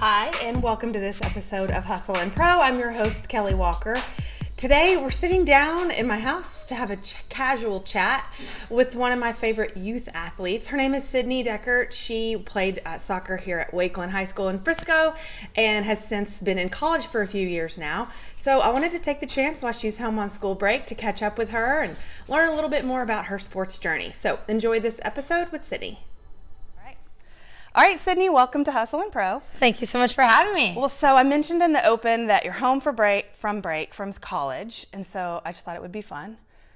Hi, and welcome to this episode of Hustle and Pro. I'm your host, Kelly Walker. Today, we're sitting down in my house to have a casual chat with one of my favorite youth athletes. Her name is Sydney Deckert. She played soccer here at Wakeland High School in Frisco and has since been in college for a few years now. So I wanted to take the chance while she's home on school break to catch up with her and learn a little bit more about her sports journey. So enjoy this episode with Sydney. All right, Sydney, welcome to Hustle and Pro. Thank you so much for having me. Well, so I mentioned in the open that you're home from college, and so I just thought it would be fun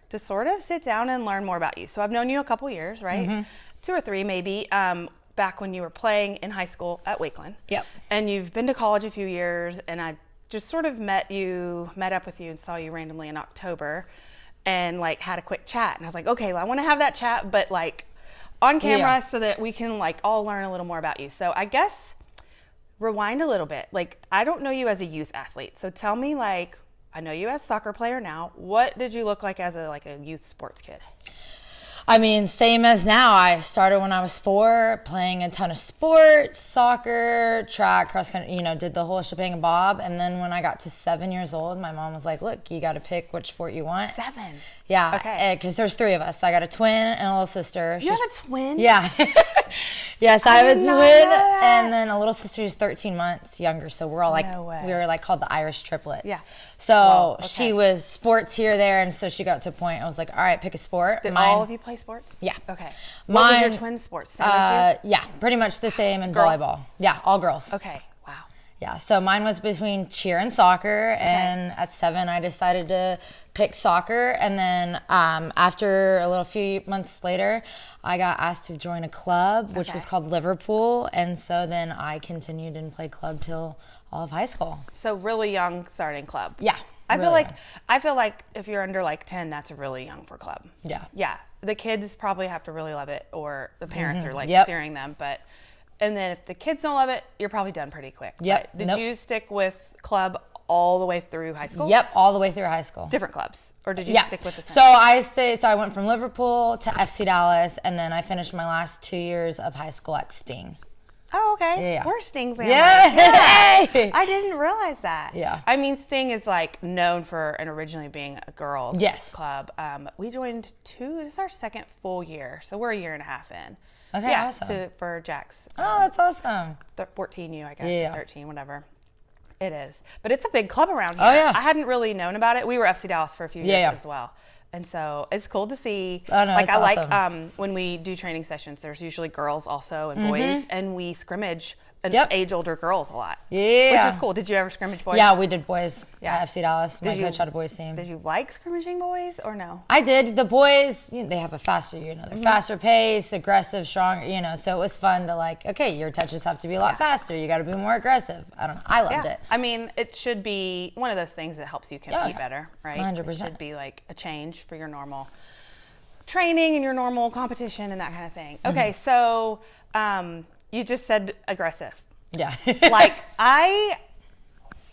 to sort of sit down and learn more about you. So I've known you a couple years, right? Mm-hmm. 2 or 3 maybe, back when you were playing in high school at Wakeland. Yep. And you've been to college a few years, and I just sort of met up with you and saw you randomly in October and like had a quick chat. And I was like, okay, well, I want to have that chat, but like on camera so that we can like all learn a little more about you. So I guess rewind a little bit. Like, I don't know you as a youth athlete. So tell me, like, I know you as a soccer player now. What did you look like as a youth sports kid? I mean, same as now. I started when I was 4, playing a ton of sports, soccer, track, cross country, did the whole shebang and bob. And then when I got to 7 years old, my mom was like, look, you got to pick which sport you want. 7? Yeah. Okay. Because there's 3 of us. So I got a twin and a little sister. You have a twin? Yeah. Yes, I have a twin. And then a little sister who's 13 months younger. So we're all like, we were like called the Irish triplets. Yeah. So she was sports here, there. And so she got to a point, I was like, all right, pick a sport. Did all of you play sports? Yeah. Okay. What was your twin sports? Same as you? Yeah, pretty much the same in volleyball. Yeah, all girls. Okay. Wow. Yeah, so mine was between cheer and soccer, and at 7 I decided to pick soccer, and then after a few months later, I got asked to join a club, which was called Liverpool, and so then I continued and played club till all of high school. So really young starting club. Yeah. I feel like if you're under 10, that's really young for club. Yeah. Yeah. The kids probably have to really love it, or the parents are steering them. And then if the kids don't love it, you're probably done pretty quick. Yep. Right? Did you stick with club all the way through high school? Yep, all the way through high school. Different clubs, or did you stick with the same? So I went from Liverpool to FC Dallas, and then I finished my last 2 years of high school at Sting. Oh, okay. Yeah. We're a Sting family. Yeah. I didn't realize that. Yeah. I mean, Sting is known for and originally being a girls club. We joined this is our second full year, so we're a year and a half in. Okay, awesome. For Jack's. Oh, that's awesome. 14U, I guess. Yeah. 13, whatever. It is. But it's a big club around here. Oh, yeah. I hadn't really known about it. We were FC Dallas for a few years as well. And so it's cool to see. Oh, no, I awesome. like when we do training sessions, there's usually girls also and boys, and we scrimmage age older girls a lot. Yeah. Which is cool. Did you ever scrimmage boys? Yeah, we did boys at FC Dallas. My coach had a boys team. Did you like scrimmaging boys or no? I did. The boys, they have a faster, they're faster pace, aggressive, strong, so it was fun to okay, your touches have to be a lot faster. You got to be more aggressive. I don't know. I loved it. I mean, it should be one of those things that helps you compete better, right? 100%. It should be a change for your normal training and your normal competition and that kind of thing. Okay, so you just said aggressive. Yeah. I've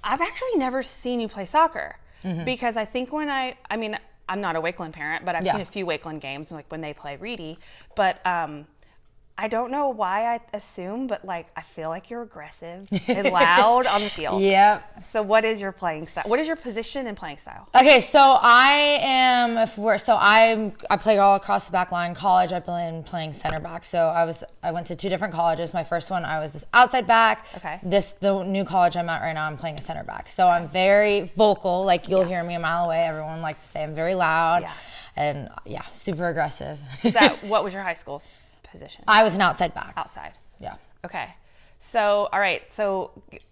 actually never seen you play soccer because I think I'm not a Wakeland parent, but I've seen a few Wakeland games when they play Reedy, but I don't know why I assume, but I feel like you're aggressive and loud on the field. Yep. So what is your playing style? What is your position and playing style? Okay, so I played all across the back line. College, I've been playing center back. So I went to 2 different colleges. My first one, I was this outside back. Okay. The new college I'm at right now, I'm playing a center back. So I'm very vocal. You'll hear me a mile away. Everyone likes to say I'm very loud and super aggressive. What was your high school position? I was an outside back. Outside. Yeah. Okay. So, all right. So,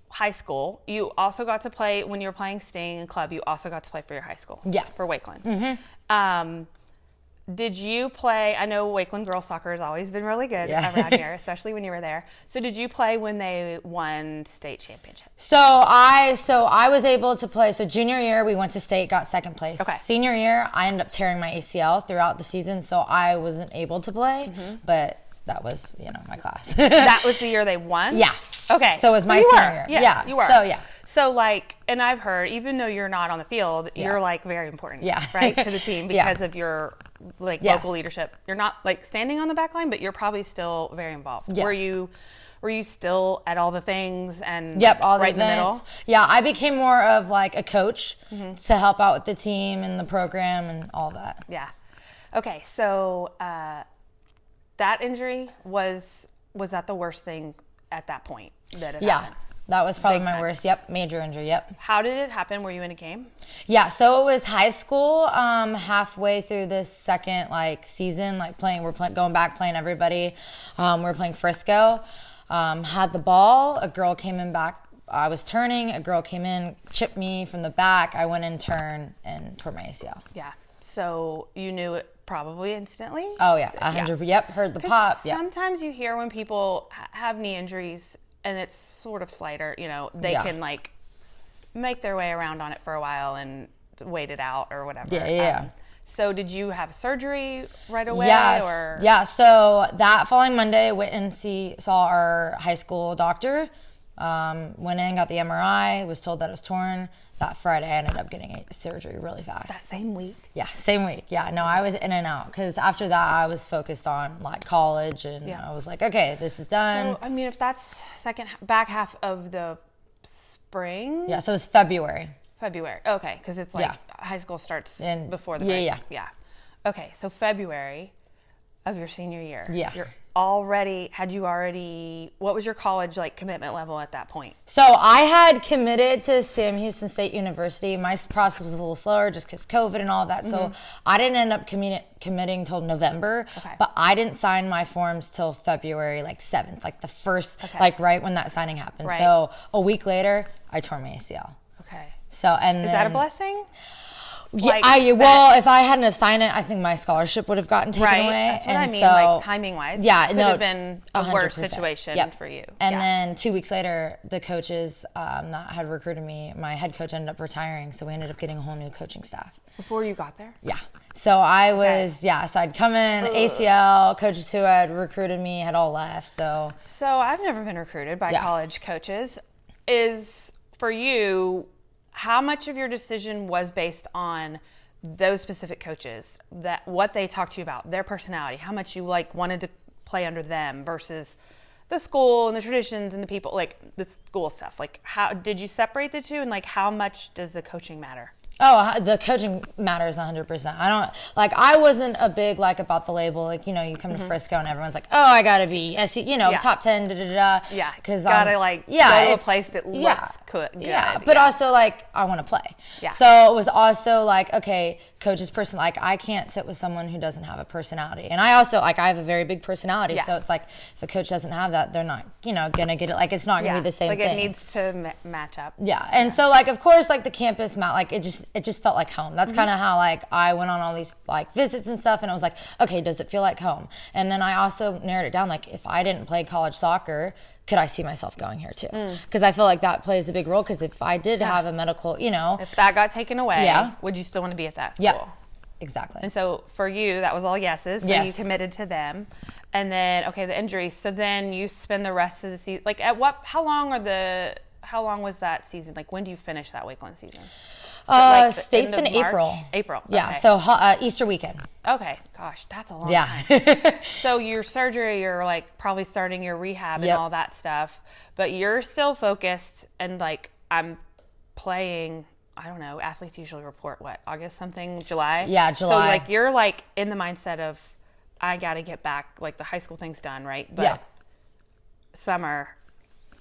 high school, you also got to play when you were playing Sting and club. You also got to play for your high school. Yeah. For Wakeland. Mm-hmm. Did you play? I know Wakeland girls soccer has always been really good around here, especially when you were there. So, did you play when they won state championship? So I was able to play. So junior year, we went to state, got second place. Okay. Senior year, I ended up tearing my ACL throughout the season, so I wasn't able to play. But that was, my class. That was the year they won? Yeah. Okay. So it was my senior year. Yes, yeah. You were. So yeah. So and I've heard, even though you're not on the field, you're very important. Yeah. Right, to the team because of your like Yes. local leadership. You're not like standing on the back line, but you're probably still very involved. Yeah. Were you still at all the things and Yep, all the right in the middle? events. Yeah, I became more of like a coach to help out with the team and the program and all that. Yeah. Okay, so that injury was that the worst thing at that point that it Yeah, happened? that was probably Big my time. worst. Yep, major injury. Yep. How did it happen? Were you in a game? Yeah, so it was high school. Halfway through this second like season, like playing, going back playing everybody. We're playing Frisco. Had the ball. A girl came in back. I was turning. A girl came in, chipped me from the back. I went in turn and tore my ACL. Yeah. So you knew it probably instantly? Oh yeah, 100. Yep, heard the pop. Yeah. Sometimes you hear when people have knee injuries and it's sort of slighter, they Yeah. can like make their way around on it for a while and wait it out or whatever. Yeah. So did you have surgery right away? Yes. Or? Yeah. So that following Monday, went and saw our high school doctor. Went in, got the MRI, was told that it was torn. That Friday, I ended up getting a surgery really fast. That same week? Yeah, same week. Yeah, no, I was in and out because after that, I was focused on like college, and I was like, okay, this is done. So, I mean, if that's back half of the spring? Yeah, so it's February. February. Okay, because it's like high school starts before the break. Yeah. Okay, so February of your senior year. Yeah. What was your college like commitment level at that point? So I had committed to Sam Houston State University. My process was a little slower just because COVID and all of that. So I didn't end up committing till November, but I didn't sign my forms till February like 7th, like the first, like right when that signing happened. Right. So a week later, I tore my ACL. Okay. So Is that a blessing? Yeah, if I hadn't have signed it, I think my scholarship would have gotten taken away. That's what I mean, so, like timing-wise. Yeah, could have been a worse situation for you. And then 2 weeks later, the coaches that had recruited me, my head coach ended up retiring, so we ended up getting a whole new coaching staff. Before you got there? Yeah. So I was, so I'd come in, ACL, coaches who had recruited me had all left, so. So I've never been recruited by college coaches. Is, for you, how much of your decision was based on those specific coaches, that what they talked to you about, their personality, how much you like wanted to play under them versus the school and the traditions and the people, like the school stuff? Like, how did you separate the two, and like how much does the coaching matter? Oh, the coaching matters 100%. I wasn't a big about the label. Like, you come to Frisco and everyone's like, oh, I gotta be, top 10, da-da-da. Yeah, because gotta go to a place that looks good. Yeah, but also I want to play. Yeah. So it was also okay, coach's person. I can't sit with someone who doesn't have a personality, and I also I have a very big personality. Yeah. So it's if a coach doesn't have that, they're not gonna get it. It's not gonna be the same thing. It needs to match up. Yeah, and so of course the campus it just felt like home. That's kind of how I went on all these visits and stuff, and it was okay, does it feel like home? And then I also narrowed it down. If I didn't play college soccer, could I see myself going here too? Because I feel like that plays a big role. Because if I did have a medical, if that got taken away, would you still want to be at that school? Yeah, exactly. And so for you, that was all yeses. So you committed to them, and then the injury. So then you spend the rest of the season. How long was that season? When do you finish that Wakeland season? States in April. April. Yeah. So Easter weekend. Okay. Gosh, that's a long time. So your surgery, you're probably starting your rehab and all that stuff, but you're still focused and I'm playing. I don't know. Athletes usually report August something, July. Yeah, July. So you're in the mindset of I got to get back. The high school thing's done, right? But summer.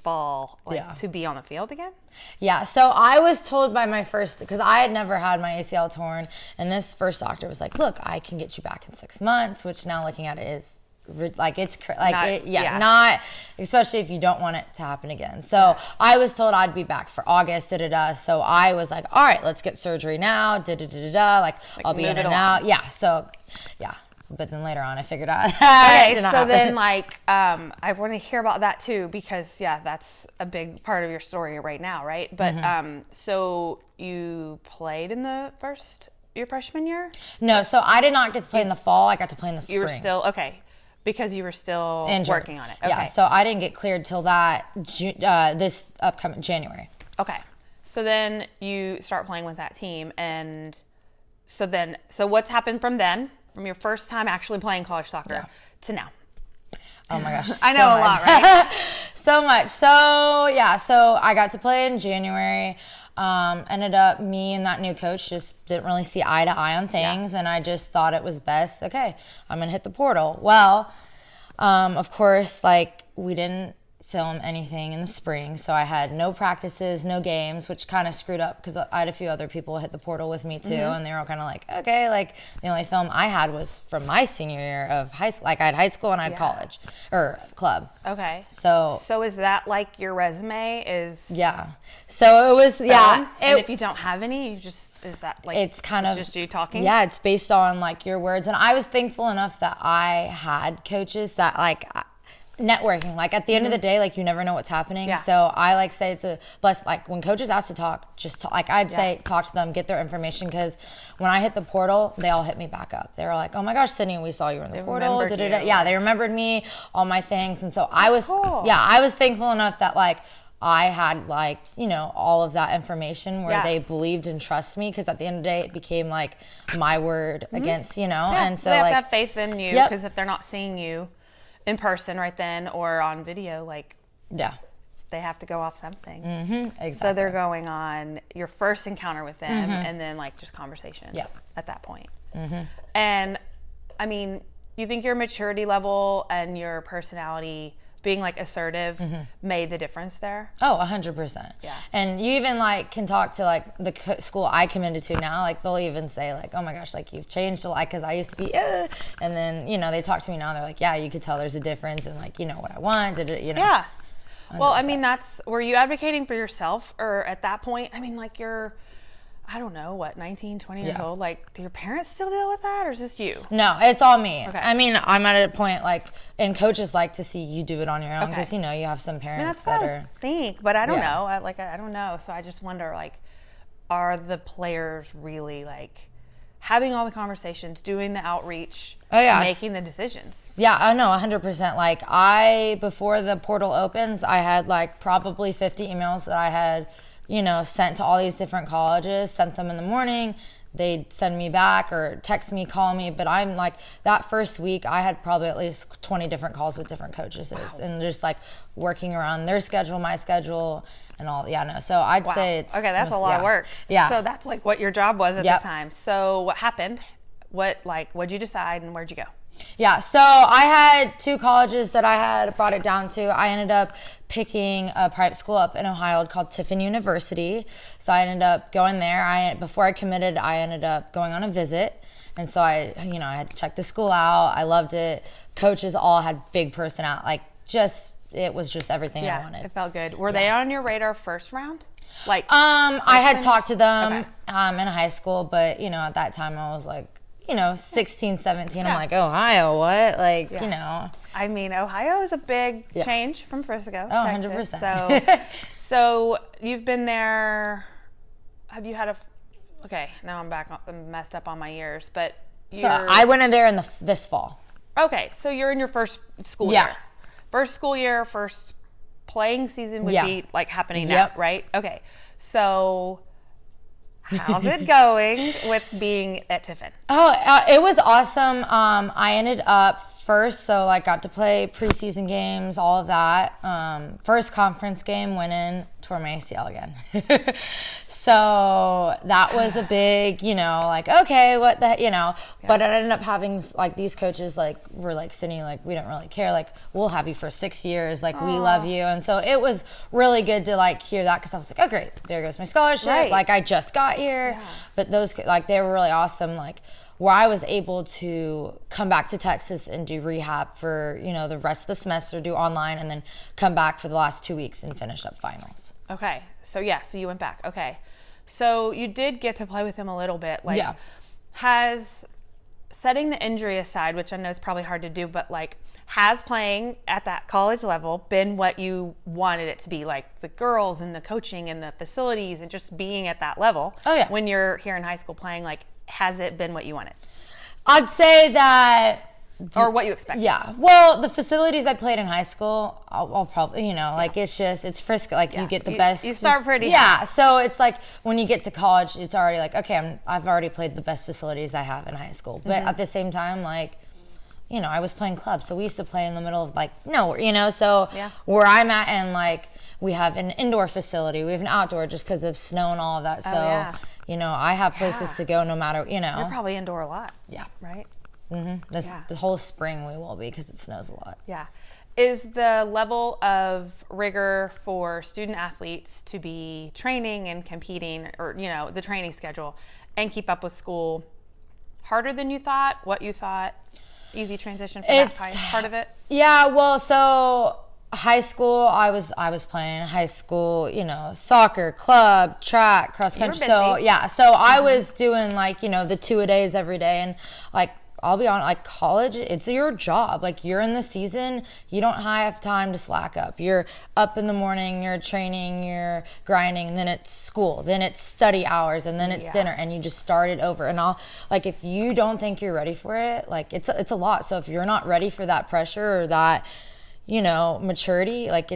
Fall to be on the field again? Yeah, so I was told by my first, because I had never had my ACL torn, and this first doctor was look, I can get you back in 6 months, which now looking at it is not, especially if you don't want it to happen again. So I was told I'd be back for August, so I was all right, let's get surgery now, I'll be in and out. Yeah, so yeah. But then later on, I figured out. Okay, so then I want to hear about that too, because that's a big part of your story right now, right? But so you played in your freshman year? No, so I did not get to play in the fall. I got to play in the spring. You were still because you were still working on it. Okay. Yeah, so I didn't get cleared till this upcoming January. Okay, so then you start playing with that team, and so what's happened from then? from your first time actually playing college soccer to now? Oh my gosh. I know a lot, right? So much. So yeah, so I got to play in January. Ended up, me and that new coach just didn't really see eye to eye on things, and I just thought it was best, okay, I'm going to hit the portal. Well, of course, like, we didn't film anything in the spring, so I had no practices, no games, which kind of screwed up because I had a few other people hit the portal with me too, and they were all kind of like, okay, like, the only film I had was from my senior year of high school. Like, I had high school and I had college or club. Okay. So is that like your resume is? Yeah. So it was, and if you don't have any, you just, is that like, it's kind of just you talking? Yeah, it's based on like your words. And I was thankful enough that I had coaches that like, networking, like at the end of the day, like you never know what's happening. So I like say it's a bless, like when coaches ask to talk, just talk, like I'd say talk to them, get their information, because when I hit the portal, they all hit me back up. They were like, oh my gosh, Sydney, we saw you in the portal. Yeah, they remembered me, all my things. And so I was I was thankful enough that like I had like, you know, all of that information where they believed and trust me, because at the end of the day it became like my word against, you know. And so they have like to have faith in you, because if they're not seeing you in person right then or on video, like they have to go off something. Exactly. So they're going on your first encounter with them and then like just conversations at that point. And I mean, you think your maturity level and your personality being like assertive made the difference there? Oh, 100%. Yeah. And you even like can talk to like the school I committed to now. Like they'll even say like, oh my gosh, like you've changed a lot, because I used to be, and then, you know, they talk to me now. They're like, yeah, you could tell there's a difference in like, you know, what I want, you know. Yeah. 100%. Well, I mean, were you advocating for yourself, or at that point, I mean, like you're, I don't know, what, 19, 20 years old? Like, do your parents still deal with that, or is this you? No, it's all me. Okay. I mean, I'm at a point, like, and coaches like to see you do it on your own, because, you know, you have some parents that are... think, but I don't know. I don't know. So I just wonder, like, are the players really, like, having all the conversations, doing the outreach, making the decisions? Yeah, I know, 100%. Like, before the portal opens, I had, like, probably 50 emails that I had, you know, sent to all these different colleges, sent them in the morning. They'd send me back or text me, call me. But I'm like, that first week, I had probably at least 20 different calls with different coaches and just like working around their schedule, my schedule, and all. Yeah, no. So I'd say it's... Okay, that's a lot of work. Yeah. So that's like what your job was at the time. So what happened? What'd you decide, and where'd you go? Yeah, so I had two colleges that I had brought it down to. I ended up picking a private school up in Ohio called Tiffin University. So I ended up going there. Before I committed, I ended up going on a visit. And so I had to check the school out. I loved it. Coaches all had big personality. Like, it was just everything I wanted. It felt good. Were they on your radar first round? Like, I had talked to them in high school, but, you know, at that time I was like, you know, 16, 17. I'm like, Ohio, what? Like, you know. I mean, Ohio is a big change from Frisco. Oh, Texas. 100%. So you've been there. Have you had okay, now I'm messed up on my years, but so I went in there this fall. Okay, so you're in your first school year. First school year, first playing season would be like happening now, right? Okay, so how's it going with being at Tiffin? Oh, it was awesome. I ended up first, so like got to play preseason games, all of that. First conference game, went in, tore my ACL again. So that was a big, you know, like, okay, what the, you know, but I ended up having like these coaches like were like, Sydney, like, we don't really care. Like, we'll have you for 6 years. Like, we love you. And so it was really good to like hear that, because I was like, oh, great, there goes my scholarship. Right. Like, I just got here. Yeah. But those, like, they were really awesome. Like, where I was able to come back to Texas and do rehab for, you know, the rest of the semester, do online, and then come back for the last 2 weeks and finish up finals. Okay. So so you went back. Okay. So you did get to play with him a little bit. Like, has, setting the injury aside, which I know is probably hard to do, but like, has playing at that college level been what you wanted it to be? Like the girls and the coaching and the facilities and just being at that level. Oh, yeah. When you're here in high school playing, like, has it been what you wanted? I'd say that or what you expect. Yeah. Well, the facilities I played in high school, I'll probably, like it's Frisco. Like you get the best. You start pretty high. So it's like when you get to college, it's already like, okay, I've already played the best facilities I have in high school. But at the same time, like, I was playing clubs. So we used to play in the middle of like nowhere, so where I'm at, and like we have an indoor facility, we have an outdoor just because of snow and all of that. So, I have places to go no matter, You're probably indoor a lot. Yeah. Right? The whole spring we will be because it snows a lot. Yeah. Is the level of rigor for student athletes to be training and competing, or, the training schedule, and keep up with school harder than you thought? What you thought? Easy transition from that part of it? Yeah, well, so high school, I was playing high school, soccer, club, track, cross country. So I was doing like, the 2-a-days every day, and like, I'll be honest, like college, it's your job. Like you're in the season, you don't have time to slack up. You're up in the morning, you're training, you're grinding, and then it's school, then it's study hours, and then it's dinner, and you just start it over. And if you don't think you're ready for it, like it's a lot. So if you're not ready for that pressure or that, maturity, like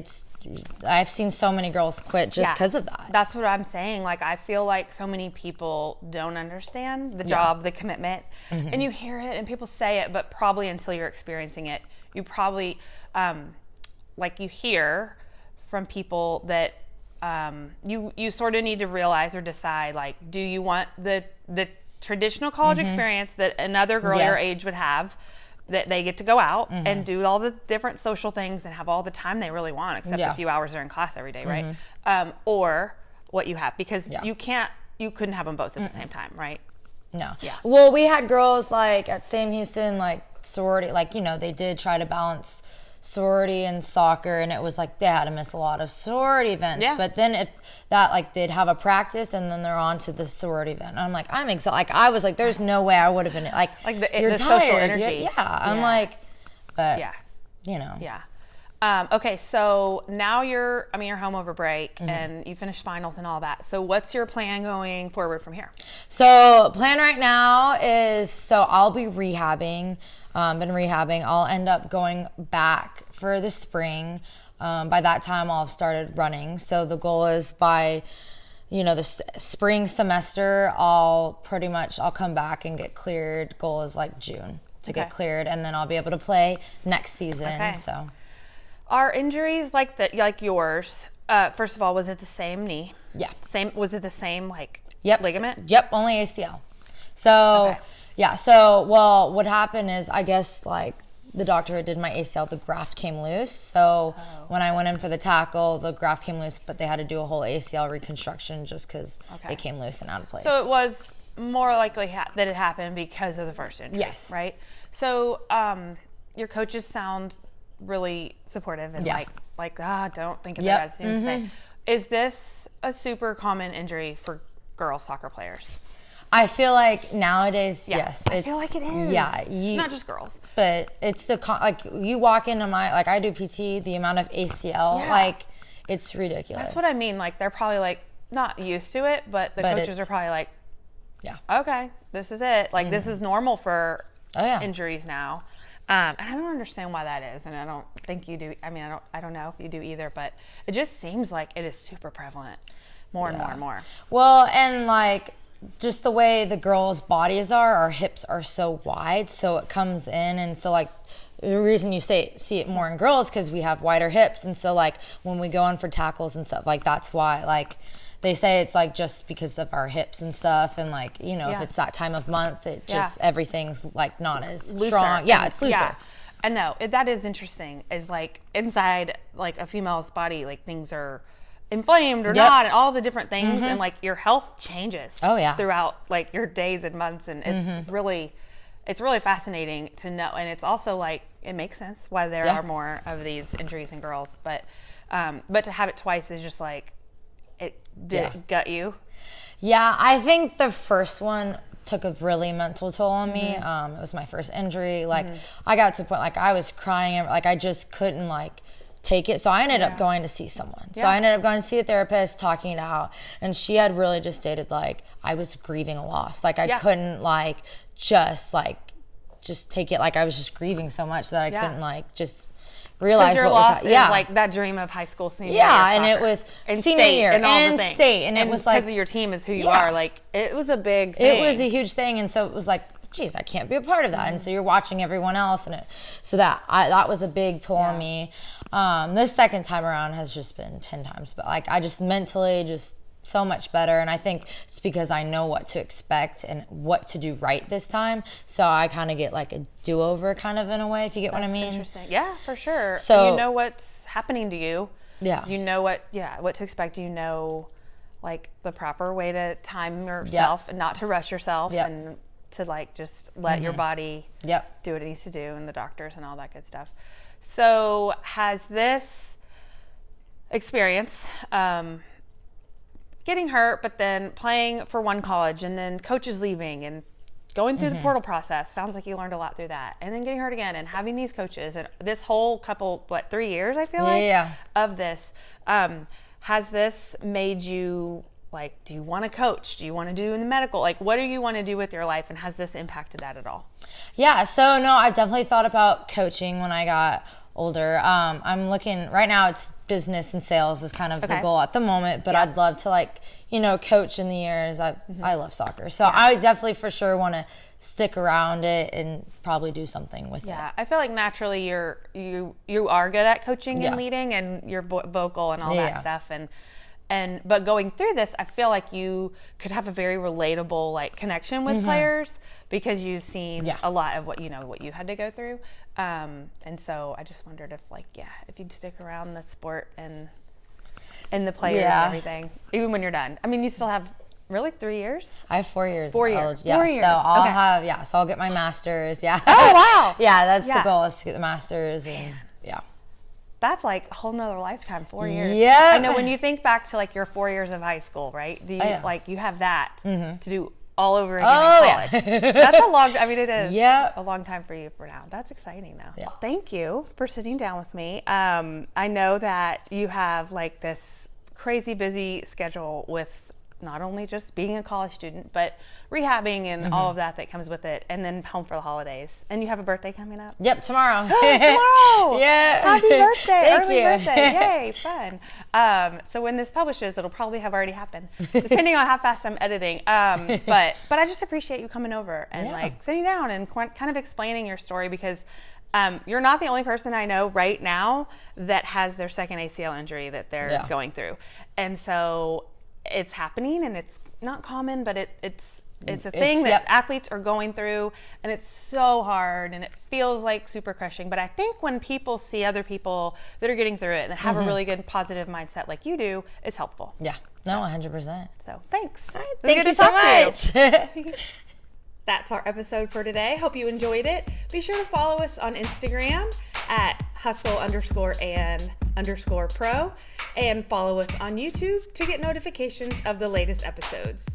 I've seen so many girls quit just because of that. That's what I'm saying. Like, I feel like so many people don't understand the job, the commitment, and you hear it and people say it, but probably until you're experiencing it, you probably, you hear from people that you sort of need to realize or decide, like, do you want the traditional college experience that another girl your age would have, that they get to go out and do all the different social things and have all the time they really want, except a few hours they're in class every day, right? Or what you have, because you couldn't have them both at the same time, right? No. Yeah. Well, we had girls like at Sam Houston, like sorority, like, they did try to balance sorority and soccer, and it was like they had to miss a lot of sorority events. But then if that, like, they'd have a practice and then they're on to the sorority event, and I'm like, I'm exhausted. Like, I was like, there's no way I would have been like you're the tired. Social energy. I'm like, but okay, so now you're home over break and you finished finals and all that. So what's your plan going forward from here? So plan right now is, I'll be rehabbing. Been rehabbing. I'll end up going back for the spring. By that time, I'll have started running. So the goal is by, the spring semester, I'll come back and get cleared. Goal is like June to get cleared, and then I'll be able to play next season. Okay. So, are injuries like that, like yours? First of all, was it the same knee? Yeah. Was it the same ligament? Yep. Only ACL. So. Okay. Yeah, so, what happened is, I guess, like, the doctor did my ACL, the graft came loose. So when I went in for the tackle, the graft came loose, but they had to do a whole ACL reconstruction just because it came loose and out of place. So it was more likely that it happened because of the first injury, yes. Right? So your coaches sound really supportive and don't think of it as soon as say. Is this a super common injury for girls soccer players? I feel like nowadays, yes. I feel like it is. Yeah. Not just girls. But it's you walk into I do PT, the amount of ACL, it's ridiculous. That's what I mean. Like, they're probably, like, not used to it, but coaches are probably like, okay, this is it. Like, this is normal for injuries now. And I don't understand why that is, and I don't think you do. I mean, I don't know if you do either, but it just seems like it is super prevalent more and more and more. Well, and, like, just the way the girls' bodies are, our hips are so wide, so it comes in, and so, like, the reason you see it more in girls because we have wider hips, and so, like, when we go in for tackles and stuff, like, that's why, like, they say it's, like, just because of our hips and stuff, and, like, if it's that time of month, it just everything's, like, not as looser. Strong. Yeah, it's looser. Yeah. I know. That is interesting, is, like, inside, like, a female's body, like, things are inflamed or not, and all the different things, and, like, your health changes throughout, like, your days and months, and it's really fascinating to know. And it's also, like, it makes sense why there are more of these injuries in girls, but to have it twice is just like, it gut you. Yeah, I think the first one took a really mental toll on me. It was my first injury. Like, I got to a point, like, I was crying, like, I just couldn't, like, take it. So I ended up going to see someone. So I ended up going to see a therapist, talking it out. And she had really just stated, like, I was grieving a loss. Like, I couldn't, like, just, like, just take it like I was just grieving so much that I Yeah. couldn't like just realize Your what loss was is like that dream of high school senior year and it soccer. was And senior state year and all the and things. state, and it was like because of your team is who you Yeah. are. Like it was a big thing. it was a huge thing, and so it was like, geez, I can't be a part of that. And so you're watching everyone else, and that was a big toll on me. This second time around has just been 10 times, but like I just mentally just so much better, and I think it's because I know what to expect and what to do right this time. So I kind of get like a do-over kind of in a way, if you get what I mean. Interesting. Yeah, for sure. So you know what's happening to you. Yeah. You know what to expect. You know, like the proper way to time yourself and not to rush yourself and to like just let your body do what it needs to do, and the doctors and all that good stuff. So has this experience, getting hurt, but then playing for one college and then coaches leaving and going through the portal process, sounds like you learned a lot through that, and then getting hurt again and having these coaches and this whole 3 years, I feel of this, has this made you like, do you want to coach? Do you want to do in the medical? Like, what do you want to do with your life? And has this impacted that at all? Yeah, so no, I've definitely thought about coaching when I got older. I'm looking right now, it's business and sales is kind of the goal at the moment, but I'd love to like, coach in the years. I love soccer. So I definitely for sure want to stick around it and probably do something with it. Yeah, I feel like naturally you are good at coaching and leading, and you're vocal and all that stuff. But going through this, I feel like you could have a very relatable like connection with players because you've seen a lot of what you had to go through. And so I just wondered if you'd stick around the sport and the players and everything, even when you're done. I mean, you still have really 3 years? I have 4 years. 4 years. College. Yeah. 4 years. So I'll have, so I'll get my master's. Yeah. Oh, wow. Yeah. That's the goal, is to get the master's. And that's like a whole nother lifetime, 4 years. Yeah. I know when you think back to like your 4 years of high school, right? Do you like you have that to do all over again in college? That's a long, I mean, it is a long time for you for now. That's exciting though. Yeah. Well, thank you for sitting down with me. I know that you have like this crazy busy schedule with not only just being a college student, but rehabbing and all of that comes with it, and then home for the holidays. And you have a birthday coming up? Yep, tomorrow. Tomorrow! Yeah. Happy birthday! Thank Early you. birthday! Yay, fun. So when this publishes, it'll probably have already happened, depending on how fast I'm editing. But I just appreciate you coming over and like sitting down and kind of explaining your story, because you're not the only person I know right now that has their second ACL injury that they're going through. And so it's happening, and it's not common, but it's a thing that athletes are going through, and it's so hard, and it feels like super crushing. But I think when people see other people that are getting through it and have a really good positive mindset like you do, it's helpful. Yeah. No, 100%. So thanks. All right, thank you so much. That's our episode for today. Hope you enjoyed it. Be sure to follow us on Instagram at hustle_and_pro, and follow us on YouTube to get notifications of the latest episodes.